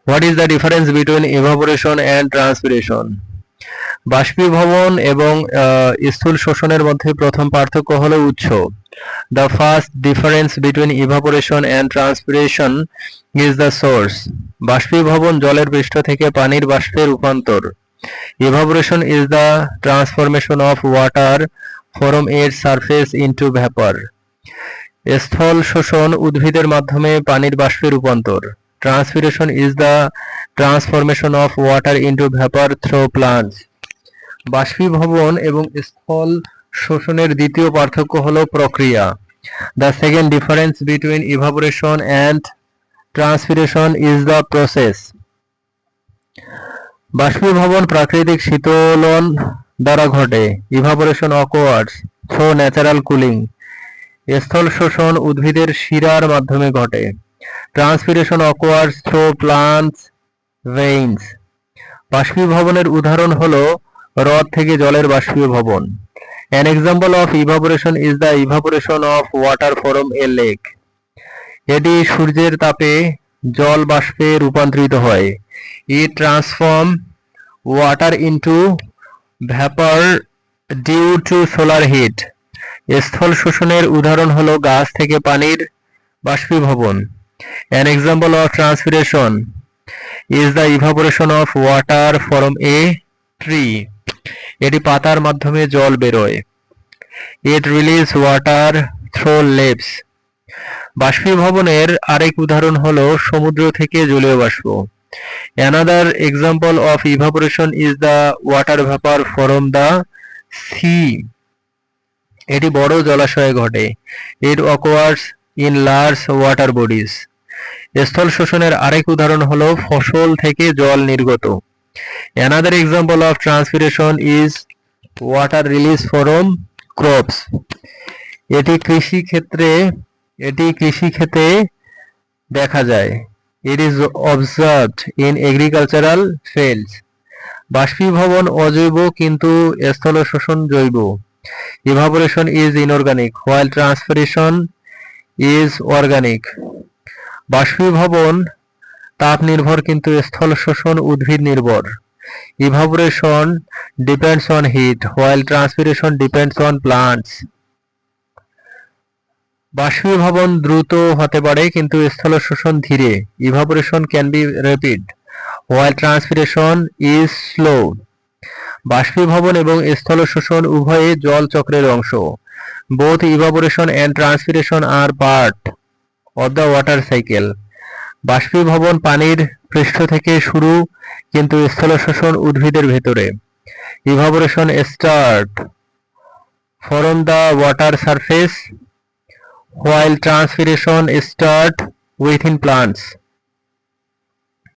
What is the difference between evaporation and transpiration? বাষ্পীভবন এবং স্থূল শোষণের মধ্যে প্রথম পার্থক্য হলো উৎস। The first difference between evaporation and transpiration is the source. বাষ্পীভবন জলের পৃষ্ঠ থেকে পানির বাষ্পে রূপান্তর। Evaporation is the transformation of water from its surface into vapor. স্থল শোষণ উদ্ভিদের মাধ্যমে পানির বাষ্পে রূপান্তর। Transpiration is the transformation of water into vapor through plants. বাষ্পীভবন এবং স্থল শোষণের দ্বিতীয় পার্থক্য হলো প্রক্রিয়া। The second difference between evaporation and transpiration is the process. বাষ্পীভবন প্রাকৃতিক শীতলন দ্বারা ঘটে। Evaporation occurs through natural cooling. স্থল শোষণ উদ্ভিদের শিরার মাধ্যমে ঘটে। Transpiration occurs through plants veins. বাষ্পীভবনের উদাহরণ হলো হ্রদ থেকে জলের বাষ্পীভবন। An example of evaporation is the evaporation of water from a lake. এটি সূর্যের তাপে জল বাষ্পে রূপান্তরিত হয়। It transforms water into vapor due to solar heat. স্থল শোষণের উদাহরণ হলো গাছ থেকে পানির বাষ্পীভবন। An example of transpiration is the evaporation of water from a tree. এটি পাতার মাধ্যমে জল বেরোয়। It releases water through leaves. বাষ্পীভবনের আরেক উদাহরণ হলো সমুদ্র থেকে জলীয় বাষ্প। Another example of evaporation is the water vapor from the sea. এটি বড় জলাশয়ে ঘটে। It occurs in large water bodies. স্থল শোষণের আরেক উদাহরণ হলো ফসল থেকে জল নির্গত। Another example of transpiration is water release from crops. এটি কৃষিক্ষেত্রে দেখা যায়। It is observed in agricultural fields. বাষ্পীভবন অজৈব কিন্তু স্থল শোষণ জৈব। Evaporation is inorganic while transpiration is organic. বাষ্পীভবন তাপ নির্ভর কিন্তু স্থল শোষণ উদ্ভিদ নির্ভর। Evaporation depends on heat while transpiration depends on plants. বাষ্পীভবন দ্রুত হতে পারে কিন্তু স্থল শোষণ ধীরে। Evaporation can be rapid while transpiration is slow. বাষ্পীভবন এবং স্থল শোষণ উভয়ে জল চক্রের অংশ। Both evaporation and transpiration are part of the water cycle. বাষ্পীভবন পানির পৃষ্ঠ থেকে শুরু কিন্তু স্থল শোষণ উদ্ভিদের ভেতরে। Evaporation starts from the water surface while transpiration starts within plants.